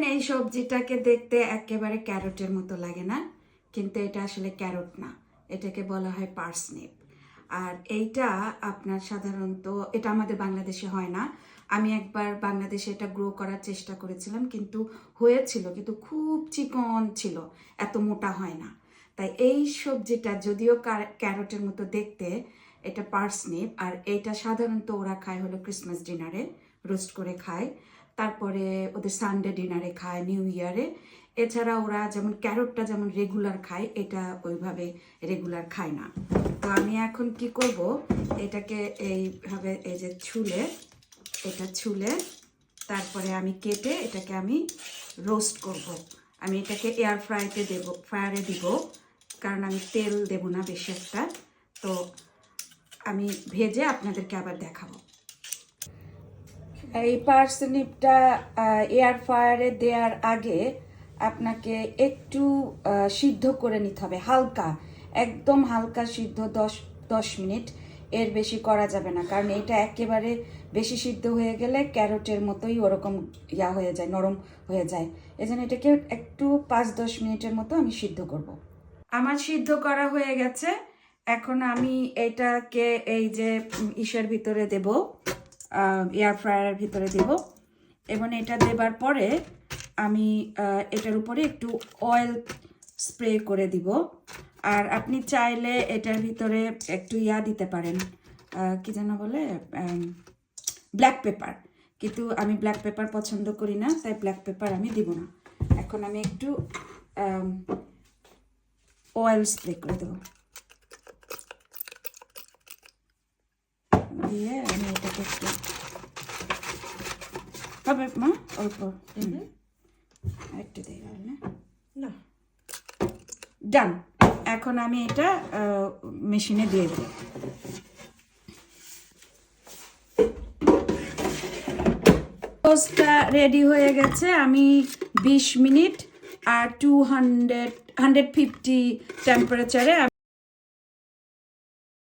দেখেন এই সবজিটাকে দেখতে একেবারে ক্যারটের মতো লাগে না, কিন্তু এটা আসলে ক্যারট না, এটাকে বলা হয় পার্সনিপ। আর এইটা আপনার সাধারণত এটা আমাদের বাংলাদেশে হয় না। আমি একবার বাংলাদেশে এটা গ্রো করার চেষ্টা করেছিলাম, কিন্তু হয়েছিল, কিন্তু খুব চিকন ছিল, এত মোটা হয় না। তাই এই সবজিটা যদিও ক্যারটের মতো দেখতে, এটা পার্সনিপ। আর এইটা সাধারণত ওরা খায় হলো ক্রিসমাস ডিনারে, রোস্ট করে খায়, তারপরে ওদের সানডে ডিনারে খায়, নিউ ইয়ারে। এছাড়া ওরা যেমন ক্যারটটা যেমন রেগুলার খায়, এটা ওইভাবে রেগুলার খায় না। তো আমি এখন কি করব, এটাকে এইভাবে এই যে ছুলে তারপরে আমি কেটে এটাকে আমি রোস্ট করব। আমি এটাকে ফায়ারে দিব, কারণ আমি তেল দেব না বেশি একটা। তো আমি ভেজে আপনাদেরকে আবার দেখাবো। এই পার্সনিপটা এয়ার ফায়ারে দেওয়ার আগে আপনাকে একটু সিদ্ধ করে নিতে হবে, হালকা, একদম হালকা সিদ্ধ, 10 মিনিট, এর বেশি করা যাবে না, কারণ এটা একেবারে বেশি সিদ্ধ হয়ে গেলে ক্যারটের মতোই ওরকম হয়ে যায়, নরম হয়ে যায়। এজন্য এটাকে একটু 5-10 মিনিটের মতো আমি সিদ্ধ করব। আমার সিদ্ধ করা হয়ে গেছে। এখন আমি এটাকে এই যে ইসের ভিতরে দেব, এয়ার ফ্রায়ারের ভিতরে দেব, এবং এটা দেবার পরে আমি এটার উপরে একটু অয়েল স্প্রে করে দিব। আর আপনি চাইলে এটার ভিতরে একটু দিতে পারেন, কি যেন বলে, ব্ল্যাক পেপার, কিন্তু আমি ব্ল্যাক পেপার পছন্দ করি না, তাই ব্ল্যাক পেপার আমি দিব না। এখন আমি একটু অয়েল স্প্রে করে দেবো, দিয়ে আমি এটাকে একটু হবে মা, অল্প একটু দিয়ে না, ডান। এখন আমি এটা মেশিনে দিয়ে দেবো। টোস্টটা রেডি হয়ে গেছে। আমি 20 মিনিট আর 150 টেম্পারেচারে